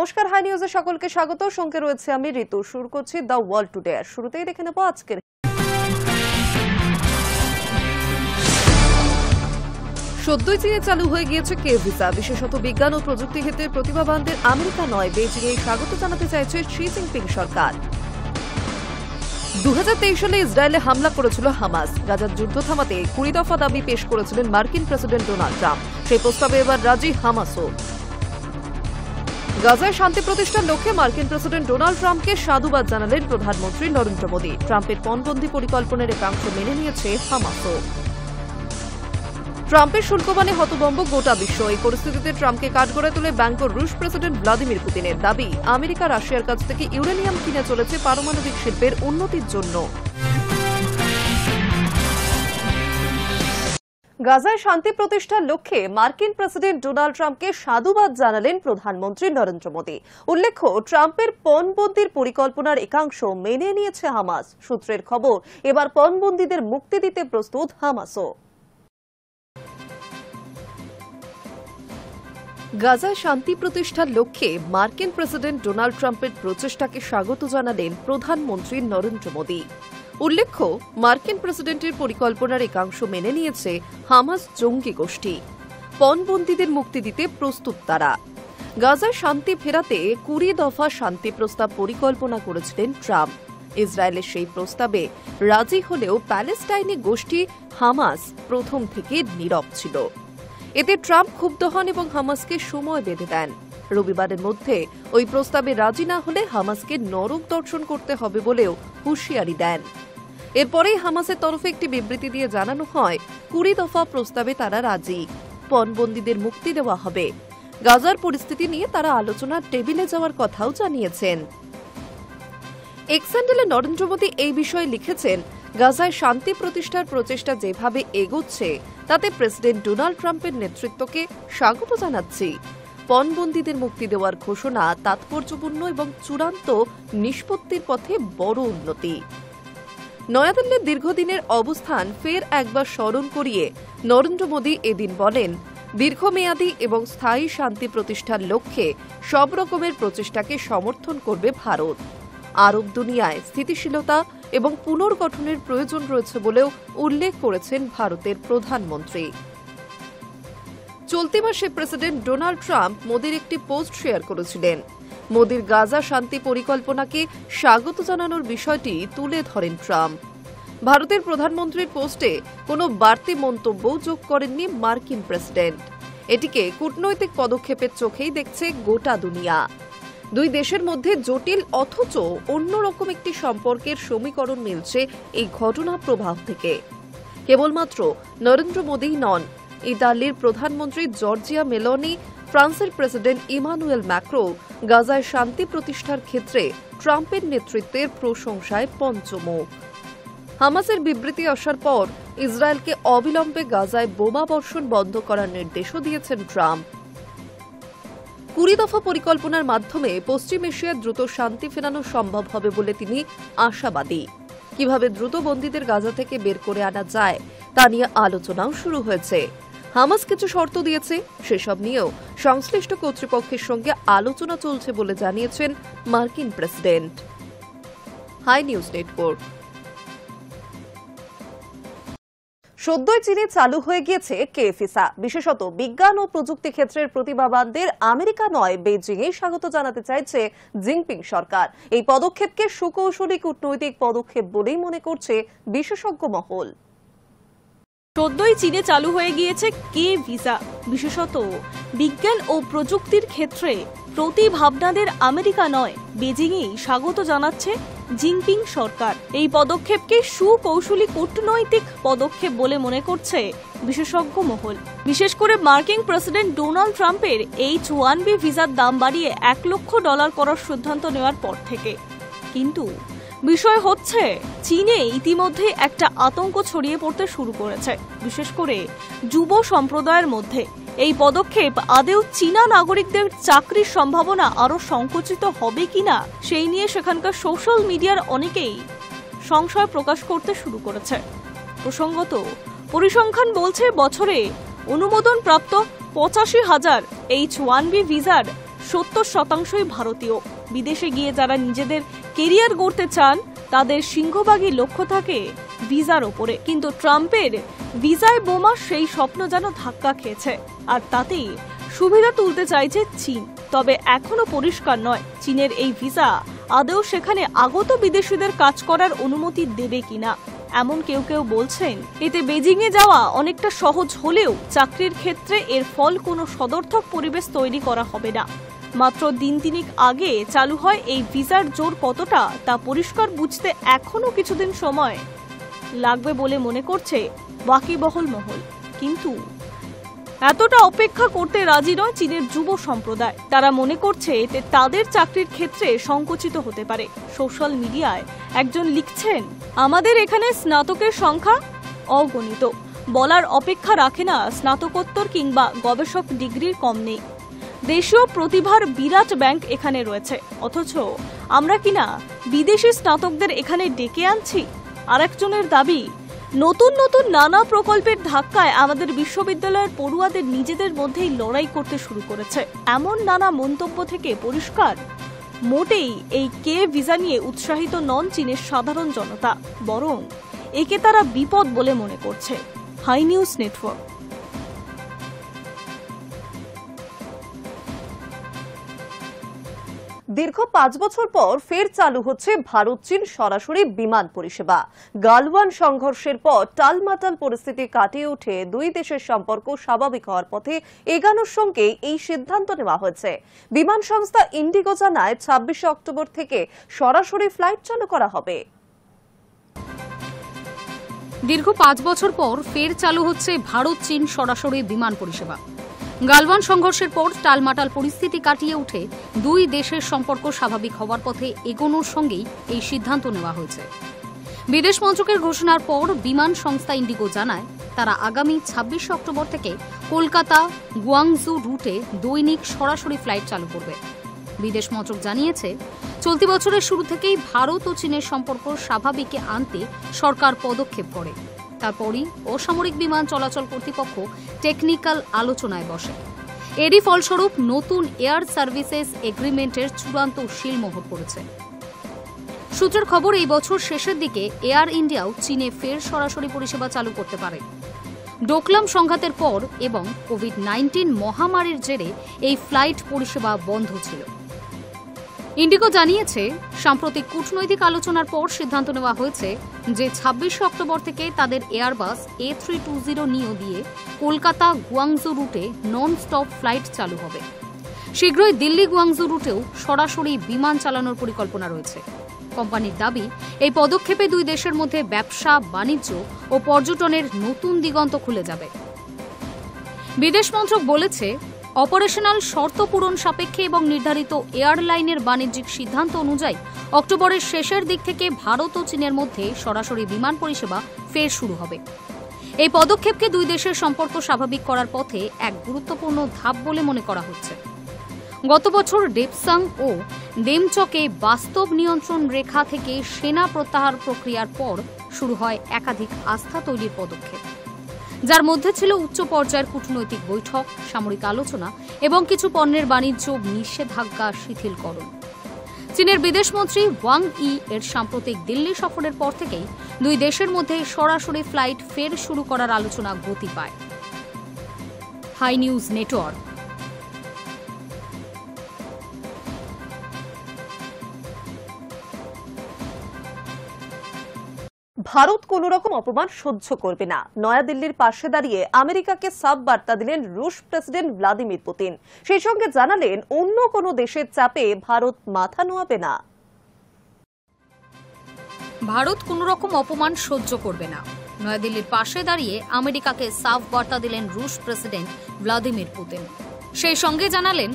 নমস্কার, হাই নিউজে সকলকে স্বাগত। সঙ্গে রয়েছে আমি ঋতু। শুরু করছি দ্য ওয়ার্ল্ড টুডে। শুরুতেই দেখে নেব আজকের সদ্যই চীনে চালু হয়ে গিয়েছে কে ভিসা। বিশেষত বিজ্ঞান ও প্রযুক্তি ক্ষেত্রে প্রতিভাবানদের আমেরিকা নয় বেইজিংয়ে স্বাগত জানাতে চাইছে শি জিনপিং সরকার। 2023 সালে ইসরায়েলে হামলা করেছিল হামাস। গাজার যুদ্ধ থামাতে 20 দফা দাবি পেশ করেছিলেন মার্কিন প্রেসিডেন্ট ডোনাল্ড ট্রাম্প। সেই প্রস্তাবে এবার রাজি হামাসও। গাজায় শান্তি প্রতিষ্ঠার লক্ষ্যে মার্কিন প্রেসিডেন্ট ডোনাল্ড ট্রাম্পকে সাধুবাদ জানালেন প্রধানমন্ত্রী নরেন্দ্র মোদী। ট্রাম্পের পণবন্দি পরিকল্পনার একাংশ মেনে নিয়েছে হামাসও। ট্রাম্পের শুল্কবাণে হতভম্ব গোটা বিশ্ব। এই পরিস্থিতিতে ট্রাম্পকে কাঠগড়ায় তুলে ব্যঙ্গ রুশ প্রেসিডেন্ট ভ্লাদিমির পুতিনের। দাবি, আমেরিকা রাশিয়ার কাছ থেকে ইউরেনিয়াম কিনে চলেছে পারমাণবিক শিল্পের উন্নতির জন্য। গাজায় শান্তি প্রতিষ্ঠার লক্ষ্যে মার্কিন প্রেসিডেন্ট ডোনাল্ড ট্রাম্পকে সাধুবাদ জানালেন প্রধানমন্ত্রী নরেন্দ্র মোদী। উল্লেখ্য, ট্রাম্পের পণবন্দির পরিকল্পনার একাংশ মেনে নিয়েছে হামাস। সূত্রের খবর, এবার পণবন্দীদের মুক্তি দিতে প্রস্তুত হামাসও। গাজায় শান্তি প্রতিষ্ঠার লক্ষ্যে মার্কিন প্রেসিডেন্ট ডোনাল্ড ট্রাম্পের প্রচেষ্টাকে স্বাগত জানালেন প্রধানমন্ত্রী নরেন্দ্র মোদী। উল্লেখ্য, মার্কিন প্রেসিডেন্টের পরিকল্পনার একাংশ মেনে নিয়েছে হামাস জঙ্গি গোষ্ঠী। পণবন্দীদের মুক্তি দিতে প্রস্তুত তারা। গাজায় শান্তি ফেরাতে 20 দফা শান্তি প্রস্তাব পরিকল্পনা করেছিলেন ট্রাম্প। ইসরায়েলের সেই প্রস্তাবে রাজি হলেও প্যালেস্টাইনি গোষ্ঠী হামাস প্রথম থেকে নীরব ছিল। এতে ট্রাম্প ক্ষুব্ধ হন এবং হামাসকে সময় বেঁধে দেন। রবিবারের মধ্যে ওই প্রস্তাবে রাজি না হলে হামাসকে নরক দর্শন করতে হবে বলেও হুঁশিয়ারি দেন। এরপরেই হামাসের তরফে একটি বিবৃতি দিয়ে জানানো হয়, 20 দফা প্রস্তাবে তারা রাজি। পণবন্দীদের মুক্তি দেওয়া হবে। গাজার পরিস্থিতি নিয়ে তারা আলোচনার টেবিলে যাওয়ার কথাও জানিয়েছেন। এক্স হ্যান্ডেলে নরেন্দ্র মোদী এই বিষয়ে লিখেছেন, গাজায় শান্তি প্রতিষ্ঠার প্রচেষ্টা যেভাবে এগোচ্ছে তাতে প্রেসিডেন্ট ডোনাল্ড ট্রাম্পের নেতৃত্বকে স্বাগত জানাচ্ছি। পণবন্দীদের মুক্তি দেওয়ার ঘোষণা তাৎপর্যপূর্ণ এবং চূড়ান্ত নিষ্পত্তির পথে বড় উন্নতি। নয়াদিল্লির দীর্ঘদিনের অবস্থান ফের একবার স্মরণ করিয়ে নরেন্দ্র মোদী এদিন বলেন, দীর্ঘমেয়াদী এবং স্থায়ী শান্তি প্রতিষ্ঠার লক্ষ্যে সব রকমের প্রচেষ্টাকে সমর্থন করবে ভারত। আরব দুনিয়ায় স্থিতিশীলতা এবং পুনর্গঠনের প্রয়োজন রয়েছে বলেও উল্লেখ করেছেন ভারতের প্রধানমন্ত্রী। চলতি মাসে প্রেসিডেন্ট ডোনাল্ড ট্রাম্প মোদির একটি পোস্ট শেয়ার করেছিলেন। মোদির গাজা শান্তি পরিকল্পনাকে স্বাগত জানানোর বিষয়টি তুলে ধরেন ট্রাম্প। ভারতের প্রধানমন্ত্রীর পোস্টে কোনো বাড়তি মন্তব্যও যোগ করেননি মার্কিন প্রেসিডেন্ট। এটিকে কূটনৈতিক পদক্ষেপের চোখেই দেখছে গোটা দুনিয়া। দুই দেশের মধ্যে জটিল অথচ অন্যরকম একটি সম্পর্কের সমীকরণ মিলছে এই ঘটনা প্রবাহ থেকে। কেবলমাত্র নরেন্দ্র মোদীই নন, ইতালির প্রধানমন্ত্রী জর্জিয়া মেলোনি, ফ্রান্সের প্রেসিডেন্ট ইমানুয়েল ম্যাক্রো গাজায় শান্তি প্রতিষ্ঠার ক্ষেত্রে ট্রাম্পের নেতৃত্বের প্রশংসায় পঞ্চমুখ। হামাসের বিবৃতি আসার পর ইসরায়েলকে অবিলম্বে গাজায় বোমা বর্ষণ বন্ধ করার নির্দেশও দিয়েছেন ট্রাম্প। 20 দফা পরিকল্পনার মাধ্যমে পশ্চিম এশিয়ার দ্রুত শান্তি ফেরানো সম্ভব হবে বলে তিনি আশাবাদী। কিভাবে দ্রুত বন্দীদের গাজা থেকে বের করে আনা যায় তা নিয়ে আলোচনাও শুরু হয়েছে। হামাস কিছু শর্ত দিয়েছে, সেসব নিয়েও সংশ্লিষ্ট কর্তৃপক্ষের সঙ্গে আলোচনা চলছে বলে জানিয়েছেন মার্কিন প্রেসিডেন্ট। Hi news network. সদ্যই চীনে চালু হয়ে গিয়েছে কে ভিসা। বিশেষত বিজ্ঞান ও প্রযুক্তি ক্ষেত্রের প্রতিভাবানদের আমেরিকা নয় বেইজিংয়ে স্বাগত জানাতে চাইছে জিনপিং সরকার। এই পদক্ষেপকে সুকৌশলী কূটনৈতিক পদক্ষেপ বলেই মনে করছে বিশেষজ্ঞ মহল। সদ্যই চীনে চালু হয়ে গিয়েছে কে ভিসা। বিশেষত বিজ্ঞান ও প্রযুক্তির ক্ষেত্রে প্রতিভাবানদের আমেরিকা নয় বেইজিংয়েই স্বাগত জানাচ্ছে জিনপিং সরকার। এই পদক্ষেপকে সুকৌশলী কূটনৈতিক পদক্ষেপ বলে মনে করছে বিশেষজ্ঞ মহল। বিশেষ করে মার্কিন প্রেসিডেন্ট ডোনাল্ড ট্রাম্পের H-1B ভিসার দাম বাড়িয়ে $1 লক্ষ করার সিদ্ধান্ত নেওয়ার পর থেকে। কিন্তু বিষয় হচ্ছে, চীনে ইতিমধ্যে একটা আতঙ্ক ছড়িয়ে পড়তে শুরু করেছে, বিশেষ করে যুব সম্প্রদায়ের মধ্যে। এই পদক্ষেপ আদেও চীনা নাগরিকদের চাকরির সম্ভাবনা আরও সংকুচিত হবে কিনা সেই নিয়ে সেখানকার সোশ্যাল মিডিয়ার অনেকেই সংশয় প্রকাশ করতে শুরু করেছে। প্রসঙ্গত, পরিসংখ্যান বলছে বছরে অনুমোদনপ্রাপ্ত 85,000 H-1B ভিসার 70% ভারতীয়। বিদেশে গিয়ে যারা নিজেদের কেরিয়ার গড়তে চান তাদের সিংহভাগই লক্ষ্য থাকে ভিসার ওপরে। কিন্তু ট্রাম্পের ভিসায় বোমা সেই স্বপ্ন যেন ধাক্কা খেয়েছে, আর তাতেই সুবিধা তুলতে চাইছে চীন। তবে এখনো পরিষ্কার নয় চীনের এই ভিসা আদৌ সেখানে আগত বিদেশিদের কাজ করার অনুমতি দেবে কিনা। এমন কেউ কেউ বলছেন এতে বেজিংয়ে যাওয়া অনেকটা সহজ হলেও চাকরির ক্ষেত্রে এর ফল কোনো সদর্থক পরিবেশ তৈরি করা হবে না। মাত্র দিন তিনেক আগে চালু হয় এই ভিসার জোর কতটা তা পরিষ্কার বুঝতে এখনো কিছুদিন সময় লাগবে বলে মনে করছে ওয়াকিবহল মহল। কিন্তু এতটা অপেক্ষা করতে রাজি নয় চীনের যুব সম্প্রদায়। তারা মনে করছে এতে তাদের চাকরির ক্ষেত্রে সংকুচিত হতে পারে। সোশ্যাল মিডিয়ায় একজন লিখছেন, আমাদের এখানে স্নাতকের সংখ্যা অগণিত, বলার অপেক্ষা রাখে না স্নাতকোত্তর কিংবা গবেষক ডিগ্রির কম নেই। দেশীয় প্রতিভার বিরাট ব্যাংক এখানে রয়েছে, অথচ আমরা কিনা বিদেশি স্নাতকদের এখানে ডেকে আনছি। আরেকজনের দাবি, নতুন নতুন নানা প্রকল্পের ধাক্কায় আমাদের বিশ্ববিদ্যালয়ের পড়ুয়াদের নিজেদের মধ্যেই লড়াই করতে শুরু করেছে। এমন নানা মন্তব্য থেকে পরিষ্কার মোটেই এই কে ভিসা নিয়ে উৎসাহিত নন চীনের সাধারণ জনতা, বরং একে তারা বিপদ বলে মনে করছে। Hi news network. দীর্ঘ 5 বছর পর ফের চালু হচ্ছে ভারত চীন সরাসরি বিমান পরিষেবা। গালওয়ান সংঘর্ষের পর টালমাটাল পরিস্থিতি কাটিয়ে উঠে দুই দেশের সম্পর্ক স্বাভাবিক হওয়ার পথে এগানোর সঙ্গে এই সিদ্ধান্ত নেওয়া হয়েছে। বিমান সংস্থা ইন্ডিগো জানায় 26 অক্টোবর থেকে সরাসরি ফ্লাইট চালু করা হবে। দীর্ঘ 5 বছর পর ফের চালু হচ্ছে ভারত চীন সরাসরি বিমান পরিষেবা। গালওয়ান সংঘর্ষের পর টালমাটাল পরিস্থিতি কাটিয়ে উঠে দুই দেশের সম্পর্ক স্বাভাবিক হওয়ার পথে এগোনোর সঙ্গেই এই সিদ্ধান্ত নেওয়া হয়েছে। বিদেশ মন্ত্রকের ঘোষণার পর বিমান সংস্থা ইন্ডিগো জানায় তারা আগামী 26 অক্টোবর থেকে কলকাতা গুয়াংজু রুটে দৈনিক সরাসরি ফ্লাইট চালু করবে। বিদেশ মন্ত্রক জানিয়েছে চলতি বছরের শুরু থেকেই ভারত ও চীনের সম্পর্ক স্বাভাবিকে আনতে সরকার পদক্ষেপ করে। তারপরই অসামরিক বিমান চলাচল কর্তৃপক্ষ টেকনিক্যাল আলোচনায় বসে। এরই ফলস্বরূপ নতুন এয়ার সার্ভিসেস এগ্রিমেন্টের চূড়ান্ত শিলমোহর পড়েছে। সূত্রের খবর, এই বছর শেষের দিকে এয়ার ইন্ডিয়াও চীনে ফের সরাসরি পরিষেবা চালু করতে পারে। ডোকলাম সংঘাতের পর এবং কোভিড-19 মহামারীর জেরে এই ফ্লাইট পরিষেবা বন্ধ ছিল। ইন্ডিগো জানিয়েছে সাম্প্রতিক কূটনৈতিক আলোচনার পর সিদ্ধান্ত নেওয়া হয়েছে যে 26 অক্টোবর থেকে তাদের এয়ারবাস A320 নিও দিয়ে কলকাতা গুয়াংজু রুটে নন স্টপ ফ্লাইট চালু হবে। শীঘ্রই দিল্লি গুয়াংজু রুটেও সরাসরি বিমান চালানোর পরিকল্পনা রয়েছে। কোম্পানির দাবি, এই পদক্ষেপে দুই দেশের মধ্যে ব্যবসা, বাণিজ্য ও পর্যটনের নতুন দিগন্ত খুলে যাবে। বিদেশ মন্ত্রক বলেছে, অপারেশনাল শর্ত পূরণ সাপেক্ষে এবং নির্ধারিত এয়ারলাইনের বাণিজ্যিক সিদ্ধান্ত অনুযায়ী অক্টোবরের শেষের দিক থেকে ভারত ও চীনের মধ্যে সরাসরি বিমান পরিষেবা ফের শুরু হবে। এই পদক্ষেপকে দুই দেশের সম্পর্ক স্বাভাবিক করার পথে এক গুরুত্বপূর্ণ ধাপ বলে মনে করা হচ্ছে। গত বছর ডেপসাং ও দেমচকে বাস্তব নিয়ন্ত্রণ রেখা থেকে সেনা প্রত্যাহার প্রক্রিয়ার পর শুরু হয় একাধিক আস্থা তৈরির পদক্ষেপ, যার মধ্যে ছিল উচ্চ পর্যায়ের কূটনৈতিক বৈঠক, সামরিক আলোচনা এবং কিছু পণ্যের বাণিজ্য নিষেধাজ্ঞা শিথিলকরণ। চীনের বিদেশমন্ত্রী ওয়াং ই এর সাম্প্রতিক দিল্লি সফরের পর থেকেই দুই দেশের মধ্যে সরাসরি ফ্লাইট ফের শুরু করার আলোচনা গতি পায়। High news network. ভারত কোন রকম অপমান সহ্য করবে না। নয়াদিল্লির পাশে দাঁড়িয়ে আমেরিকাকে সাফ বার্তা দিলেন রুশ প্রেসিডেন্ট ভ্লাদিমির পুতিন। সেই সঙ্গে জানালেন অন্য কোন দেশের চাপে ভারত মাথা নোয়াবে না। ভারত কোন রকম অপমান সহ্য করবে না। নয়াদিল্লির পাশে দাঁড়িয়ে আমেরিকাকে সাফ বার্তা দিলেন রুশ প্রেসিডেন্ট ভ্লাদিমির পুতিন। সেই সঙ্গে জানালেন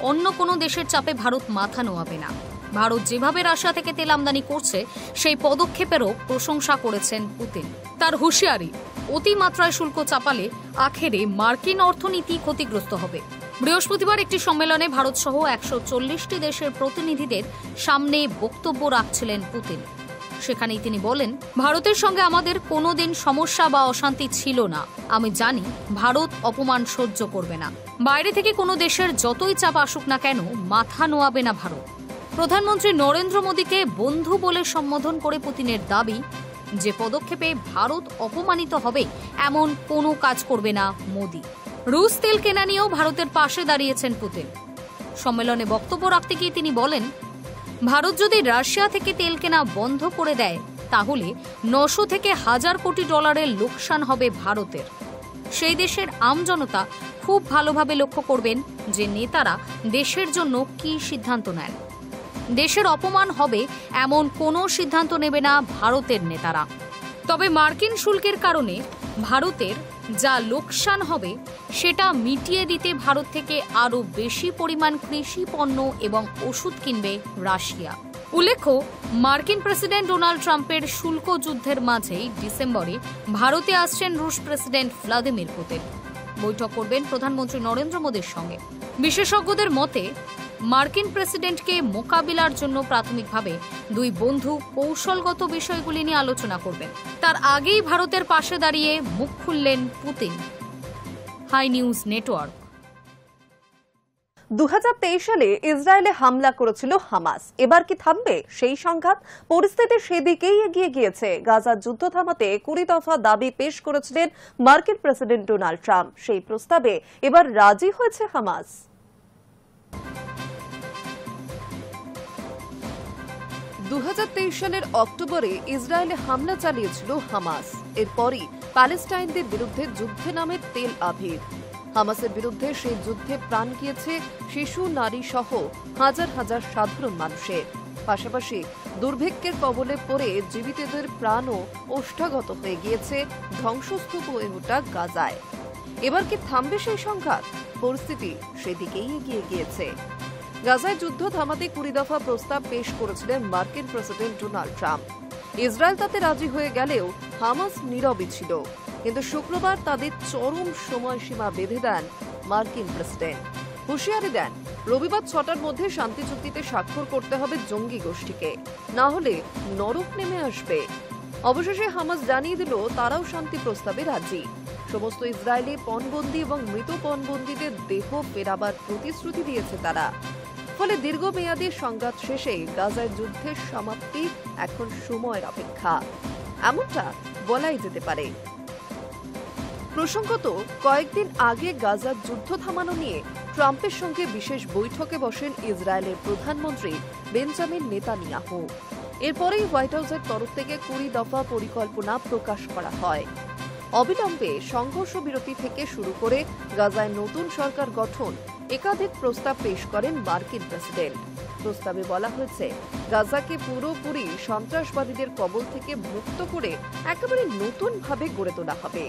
অন্য কোন দেশের চাপে ভারত মাথা নোয়াবে না। ভারত যেভাবে রাশিয়া থেকে তেল আমদানি করছে সেই পদক্ষেপেরও প্রশংসা করেছেন পুতিন। তার হুঁশিয়ারি, অতিমাত্রায় শুল্ক চাপালে আখেরে মার্কিন অর্থনীতি ক্ষতিগ্রস্ত হবে। বৃহস্পতিবার একটি সম্মেলনে ভারত সহ 140টি দেশের প্রতিনিধিদের সামনে বক্তব্য রাখছিলেন পুতিন। সেখানেই তিনি বলেন, ভারতের সঙ্গে আমাদের কোনোদিন সমস্যা বা অশান্তি ছিল না। আমি জানি ভারত অপমান সহ্য করবে না। বাইরে থেকে কোনো দেশের যতই চাপ আসুক না কেন মাথা নোয়াবে না ভারত। প্রধানমন্ত্রী নরেন্দ্র মোদীকে বন্ধু বলে সম্বোধন করে পুতিনের দাবি, যে পদক্ষেপে ভারত অপমানিত হবে এমন কোনো কাজ করবে না মোদী। রুশ তেল কেনা নিয়েও ভারতের পাশে দাঁড়িয়েছেন পুতিন। সম্মেলনে বক্তব্য রাখতে গিয়ে তিনি বলেন, ভারত যদি রাশিয়া থেকে তেল কেনা বন্ধ করে দেয় তাহলে 900 থেকে 1000 কোটি ডলারের লোকসান হবে ভারতের। সেই দেশের আমজনতা খুব ভালোভাবে লক্ষ্য করবেন যে নেতারা দেশের জন্য কি সিদ্ধান্ত নেন। দেশের অপমান হবে এমন কোনো সিদ্ধান্ত নেবে না ভারতের নেতারা। তবে মার্কিন শুল্কের কারণে ভারতের যা লোকসান হবে সেটা মিটিয়ে দিতে ভারত থেকে আরও বেশি পরিমাণ কৃষি পণ্য এবং ওষুধ কিনবে রাশিয়া। উল্লেখ্য, মার্কিন প্রেসিডেন্ট ডোনাল্ড ট্রাম্পের শুল্ক যুদ্ধের মাঝেই ডিসেম্বরে ভারতে আসছেন রুশ প্রেসিডেন্ট ভ্লাদিমির পুতিন। বৈঠক করবেন প্রধানমন্ত্রী নরেন্দ্র মোদীর সঙ্গে। বিশেষজ্ঞদের মতে মার্কিন প্রেসিডেন্টকে মোকাবিলার জন্য প্রাথমিকভাবে দুই বন্ধু কৌশলগত বিষয়গুলি নিয়ে আলোচনা করবেন। তার আগেই ভারতের পাশে দাঁড়িয়ে মুখ খুললেন পুতিন। High news network. 2023 সালে ইসরায়েলে হামলা করেছিল হামাস। এবার কি থামবে সেই সংঘাত? পরিস্থিতি সেদিকেই এগিয়ে গিয়েছে। গাজার যুদ্ধ থামাতে 20 দফা দাবি পেশ করেছিলেন মার্কিন প্রেসিডেন্ট ডোনাল্ড ট্রাম্প। সেই প্রস্তাবে এবার রাজি হয়েছে হামাস। 2023 সালের অক্টোবরে ইসরায়েলে হামলা চালিয়েছিল হামাস। এরপরই প্যালেস্টাইনদের বিরুদ্ধে যুদ্ধে নামে তেল আভিভ। হামাসের বিরুদ্ধে সেই যুদ্ধে প্রাণ গিয়েছে শিশু, নারী সহ হাজার হাজার সাধারণ মানুষের। পাশাপাশি দুর্ভিক্ষের কবলে পড়ে জীবিতদের প্রাণও ওষ্ঠাগত হয়ে গিয়েছে ধ্বংসস্তূপ হয়ে ওঠা গাজায়। এবার কি থামবে সেই সংঘাত? পরিস্থিতি সেদিকেই এগিয়ে গিয়েছে। গাজায় যুদ্ধ থামাতে 20 দফা প্রস্তাব পেশ করেছিলেন মার্কিন প্রেসিডেন্ট ডোনাল্ড ট্রাম্প। ইসরায়েল তাতে রাজি হয়ে গেলেও হামাস নীরবই ছিল। কিন্তু শুক্রবার তাদের চরম সময়সীমা বেঁধে দেন মার্কিন প্রেসিডেন্ট। হুঁশিয়ারি দেন, রবিবার 6টার মধ্যে শান্তি চুক্তিতে স্বাক্ষর করতে হবে জঙ্গি গোষ্ঠীকে, না হলে নরক নেমে আসবে। অবশেষে হামাস জানিয়ে দিল তারাও শান্তি প্রস্তাবে রাজি। সমস্ত ইসরায়েলি পণবন্দী এবং মৃত পণবন্দীদের দেহ ফেরাবার প্রতিশ্রুতি দিয়েছে তারা। ফলে দীর্ঘমেয়াদী সংঘাত শেষে গাজায় যুদ্ধের সমাপ্তি এখন সময়ের অপেক্ষা, এমনটা বলাই যেতে পারে। প্রসঙ্গত, কয়েকদিন আগে গাজার যুদ্ধ থামানো নিয়ে ট্রাম্পের সঙ্গে বিশেষ বৈঠকে বসেন ইসরায়েলের প্রধানমন্ত্রী বেঞ্জামিন নেতানিয়াহু। এরপরেই হোয়াইট হাউসের তরফ থেকে 20 দফা পরিকল্পনা প্রকাশ করা হয়। অবিলম্বে সংঘর্ষ বিরতি থেকে শুরু করে গাজায় নতুন সরকার গঠন একাধিক প্রস্তাব পেশ করেন মার্কিন প্রেসিডেন্ট। প্রস্তাবে বলা হয়েছে, গাজাকে পুরোপুরি সন্ত্রাসবাদীদের কবল থেকে মুক্ত করে একেবারে নতুনভাবে গড়ে তোলা হবে।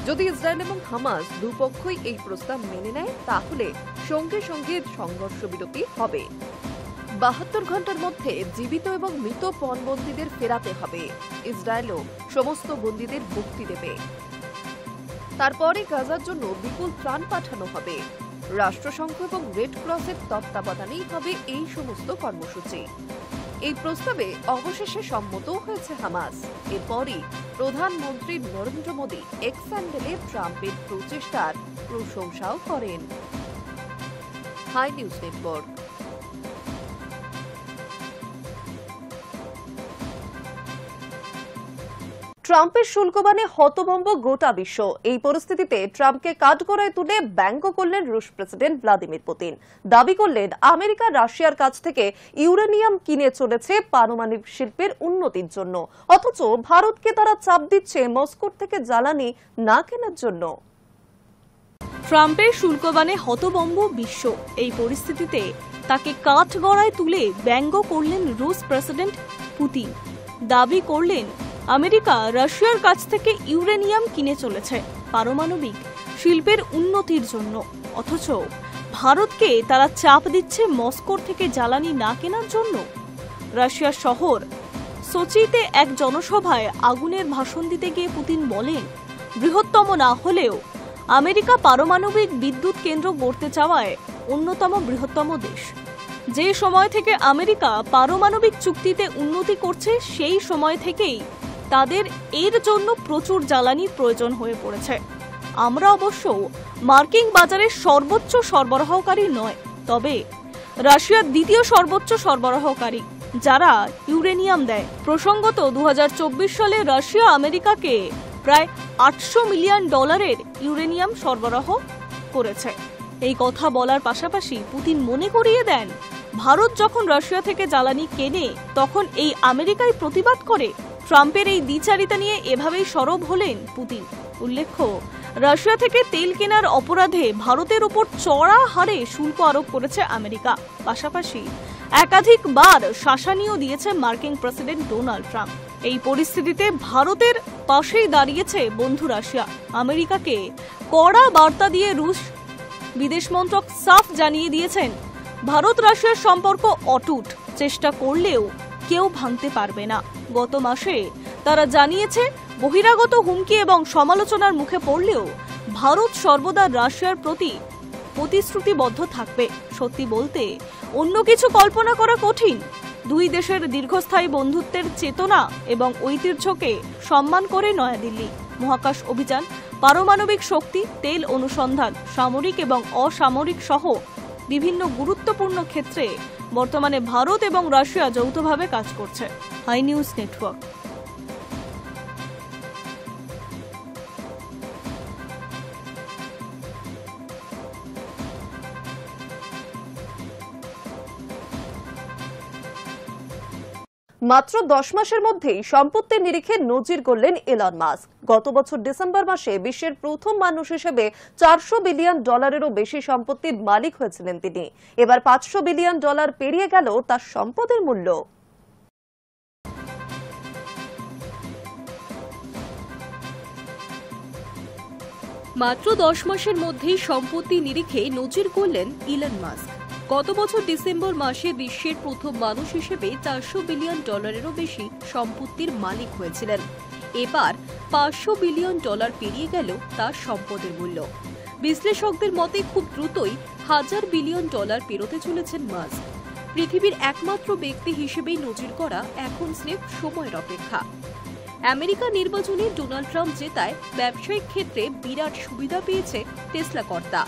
যদি ইসরায়েল এবং হামাস দুপক্ষই এই প্রস্তাব মেনে নেয় তাহলে সঙ্গে সঙ্গে সংঘর্ষ বিরতি হবে। 72 ঘন্টার মধ্যে জীবিত এবং মৃত পণবন্দীদের ফেরাতে হবে। ইসরায়েলও সমস্ত বন্দীদের মুক্তি দেবে। তারপরে গাজার জন্য বিপুল ত্রাণ পাঠানো হবে। রাষ্ট্রসংঘ এবং রেড ক্রসের তত্ত্বাবধানেই হবে এই সমস্ত কর্মসূচি। এই প্রস্তাবে অবশেষে সম্মত হয়েছে হামাস। এরপরই প্রধানমন্ত্রী নরেন্দ্র মোদী এক্স হ্যান্ডেলে ট্রাম্পের প্রচেষ্টার প্রশংসাও করেন। Hi news network. ট্রাম্পের শুল্কবাণে হতভম্ব গোটা বিশ্ব। এই পরিস্থিতিতে ট্রাম্পকে কাঠগড়ায় তুলে ব্যঙ্গ করলেন রুশ প্রেসিডেন্ট ভ্লাদিমির পুতিন। দাবি করলেন, আমেরিকা রাশিয়ার কাছ থেকে ইউরেনিয়াম কিনে চলেছে পারমাণবিক শিল্পের উন্নতির জন্য, অথচ ভারতকে তারা চাপ দিচ্ছে মস্কোর থেকে জ্বালানি না কেনার জন্য। ট্রাম্পের শুল্কবাণে হতভম্ব বিশ্ব। এই পরিস্থিতিতে তাকে কাঠগড়ায় তুলে ব্যঙ্গ করলেন রুশ প্রেসিডেন্ট পুতিন। দাবি করলেন, আমেরিকা রাশিয়ার কাছ থেকে ইউরেনিয়াম কিনে চলেছে পারমাণবিক শিল্পের উন্নতির জন্য, অথচ ভারতকে তারা চাপ দিচ্ছে মস্কোর থেকে জ্বালানি না কেনার জন্য। রাশিয়ার শহর সোচিতে এক জনসভায় আগুনের ভাষণ দিতে গিয়ে পুতিন বলেন, বৃহত্তম না হলেও আমেরিকা পারমাণবিক বিদ্যুৎ কেন্দ্র গড়তে চাওয়ায় অন্যতম বৃহত্তম দেশ। যে সময় থেকে আমেরিকা পারমাণবিক চুক্তিতে উন্নতি করছে সেই সময় থেকেই তাদের এর জন্য প্রচুর জ্বালানির প্রয়োজন হয়ে পড়েছে। আমরা অবশ্য মার্কিন বাজারের সর্বোচ্চ সরবরাহকারী নয়, তবে রাশিয়ার দ্বিতীয় সর্বোচ্চ সরবরাহকারী, যারা ইউরেনিয়াম দেয়। প্রসঙ্গত 2024 সালে রাশিয়া আমেরিকাকে প্রায় $800 মিলিয়ন ইউরেনিয়াম সরবরাহ করেছে। এই কথা বলার পাশাপাশি পুতিন মনে করিয়ে দেন, ভারত যখন রাশিয়া থেকে জ্বালানি কেনে তখন এই আমেরিকাই প্রতিবাদ করে। ট্রাম্পের এই দ্বিচারিতা নিয়ে এভাবেই সরব হলেন পুতিন। উল্লেখ্য, রাশিয়া থেকে তেল কেনার অপরাধে ভারতের উপর চড়া হারে শুল্ক আরোপ করেছে আমেরিকা। পাশাপাশি একাধিকবার শাসানিও দিয়েছে মার্কিন প্রেসিডেন্ট ডোনাল্ড ট্রাম্প। এই পরিস্থিতিতে ভারতের পাশেই দাঁড়িয়েছে বন্ধু রাশিয়া। আমেরিকাকে কড়া বার্তা দিয়ে রুশ বিদেশ মন্ত্রক সাফ জানিয়ে দিয়েছেন, ভারত রাশিয়ার সম্পর্ক অটুট, চেষ্টা করলেও কেউ ভাঙতে পারবে না। গত মাসে তারা জানিয়েছে, বহিরাগত হুমকি এবং সমালোচনার মুখে পড়লেও ভারত সর্বদা রাশিয়ার প্রতি প্রতিশ্রুতিবদ্ধ থাকবে। সত্যি বলতে অন্য কিছু কল্পনা করা কঠিন। দুই দেশের দীর্ঘস্থায়ী বন্ধুত্বের চেতনা এবং ঐতিহ্যকে সম্মান করে নয়াদিল্লি মহাকাশ অভিযান, পারমাণবিক শক্তি, তেল অনুসন্ধান, সামরিক এবং অসামরিক সহ বিভিন্ন গুরুত্বপূর্ণ ক্ষেত্রে বর্তমানে ভারত এবং রাশিয়া যৌথভাবে কাজ করছে। Hi news network. মাত্র 10 মাসের মধ্যেই সম্পত্তির নিরিখে নজির গড়লেন এলন মাস্ক। গত বছর ডিসেম্বর মাসে বিশ্বের প্রথম মানুষ হিসেবে $400 বিলিয়ন বেশি সম্পত্তির মালিক হয়েছিলেন তিনি। এবার $500 বিলিয়ন পেরিয়ে গেল তার সম্পদের মূল্য। মাত্র 10 মাসের মধ্যেই সম্পত্তি নিরিখে নজির গড়লেন ইলন মাস্ক। গত বছর ডিসেম্বর মাসে বিশ্বের প্রথম মানুষ হিসেবে $400 বিলিয়ন বেশি সম্পত্তির মালিক হয়েছিলেন। এবার $500 বিলিয়ন পেরিয়ে গেল তার সম্পদের মূল্য। বিশ্লেষকদের মতে খুব দ্রুতই $1000 বিলিয়ন পেরোতে চলেছেন মাস্ক। পৃথিবীর একমাত্র ব্যক্তি হিসেবেই নজির করা এখন স্রেফ সময়ের অপেক্ষা। আমেরিকা নির্বাচনে ডোনাল্ড ট্রাম্প জেতায় ব্যবসায়িক ক্ষেত্রে বিরাট সুবিধা পেয়েছে টেসলা কর্তা,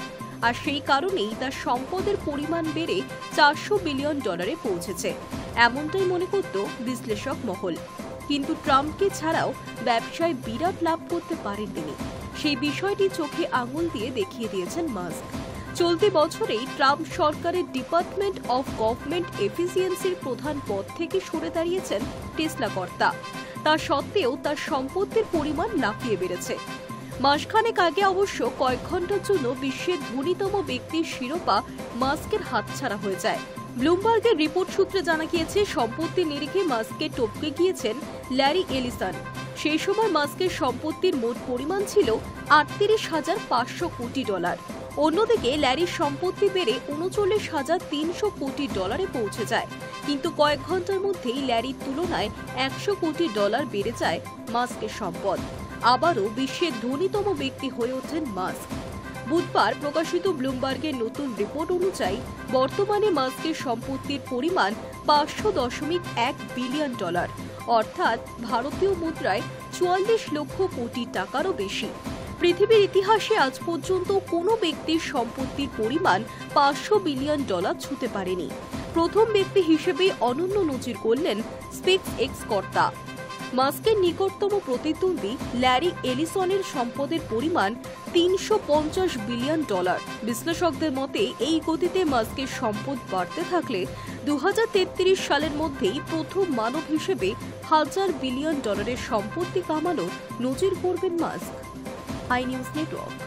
আর সেই কারণেই তার সম্পদের পরিমাণ বেড়ে $400 বিলিয়ন পৌঁছেছে, এমনটাই মনে করত বিশ্লেষক মহল। কিন্তু ট্রাম্পকে ছাড়াও ব্যবসায় বিরাট লাভ করতে পারেন তিনি, সেই বিষয়টি চোখে আঙুল দিয়ে দেখিয়ে দিয়েছেন মাস্ক। চলতি বছরেই ট্রাম্প সরকারের ডিপার্টমেন্ট অফ গভর্নমেন্ট এফিসিয়েন্সির প্রধান পদ থেকে সরে দাঁড়িয়েছেন টেসলা কর্তা। তা সত্ত্বেও তার সম্পত্তির পরিমাণ লাফিয়ে বেড়েছে। মাসখানেক আগে অবশ্য কয়েক ঘন্টার জন্য বিশ্বের ধনীতম ব্যক্তির শিরোপা মাস্কের হাতছাড়া হয়ে যায়। ব্লুমবার্গের রিপোর্ট সূত্রে জানা গিয়েছে, সম্পত্তির নিরিখে মাস্কে টপকে গিয়েছেন ল্যারি এলিসন। সেই সময় মাস্কের সম্পত্তির মোট পরিমাণ ছিল $38,500 কোটি। অন্যদিকে ল্যারির সম্পত্তি বেড়ে $39,300 কোটি পৌঁছে যায়। কিন্তু কয়েক ঘন্টার মধ্যেই ল্যারির তুলনায় $100 কোটি বেড়ে যায় মাস্কের সম্পদ। আবারও বিশ্বের ধনীতম ব্যক্তি হয়ে ওঠেন মাস্ক। বুধবার প্রকাশিত ব্লুমবার্গের নতুন রিপোর্ট অনুযায়ী বর্তমানে মাস্কের সম্পত্তির পরিমাণ $500.1 বিলিয়ন, অর্থাৎ ভারতীয় মুদ্রায় 44 লক্ষ কোটি টাকারও বেশি। পৃথিবীর ইতিহাসে আজ পর্যন্ত কোনো ব্যক্তির সম্পত্তির পরিমাণ $500 বিলিয়ন ছুঁতে পারেনি। প্রথম ব্যক্তি হিসেবে অনন্য নজির করলেন স্পেস এক্স কর্তা। মাস্কের নিকটতম প্রতিদ্বন্দ্বী ল্যারি এলিসনের সম্পদের পরিমাণ $350 বিলিয়ন। বিশ্লেষকদের মতে এই গতিতে মাস্কের সম্পদ বাড়তে থাকলে 2033 সালের মধ্যেই প্রথম মানব হিসেবে $1000 বিলিয়ন সম্পত্তি কামানোর নজির করবেন মাস্ক। High news network.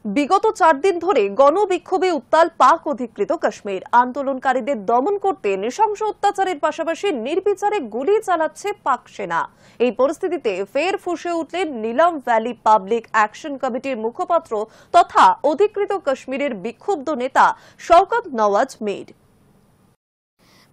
বিগত 4 দিন ধরে গণবিক্ষোভে উত্তাল পাক অধিকৃত কাশ্মীর। আন্দোলনকারীদের দমন করতে নৃশংস অত্যাচারের পাশাপাশি নির্বিচারে গুলি চালাচ্ছে পাক সেনা। এই পরিস্থিতিতে ফের ফুঁসে উঠলেন নীলম ভ্যালি পাবলিক অ্যাকশন কমিটির মুখপাত্র তথা অধিকৃত কাশ্মীরের বিক্ষুব্ধ নেতা শওকত নওয়াজ মীর।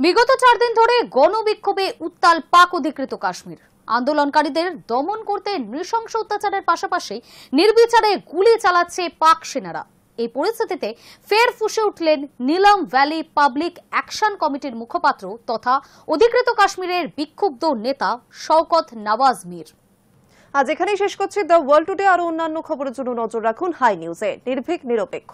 বিগত 4 দিন ধরে গণবিক্ষোভে উত্তাল পাক অধিকৃত কাশ্মীর। আন্দোলনকারীদের দমন করতে নৃশংস অত্যাচারের পাশাপাশি নির্বিচারে গুলি চালাচ্ছে পাক সেনারা। এই পরিস্থিতিতে ফের ফুঁসে উঠলেন নীলম ভ্যালি পাবলিক অ্যাকশন কমিটির মুখপাত্র তথা অধিকৃত কাশ্মীরের বিক্ষুব্ধ নেতা শওকত নওয়াজ মীর। আজ এখানেই শেষ করছি দ্য ওয়ার্ল্ড টুডে। আরো অন্যান্য খবরের জন্য নজর রাখুন হাই নিউজে। নির্ভীক নিরপেক্ষ।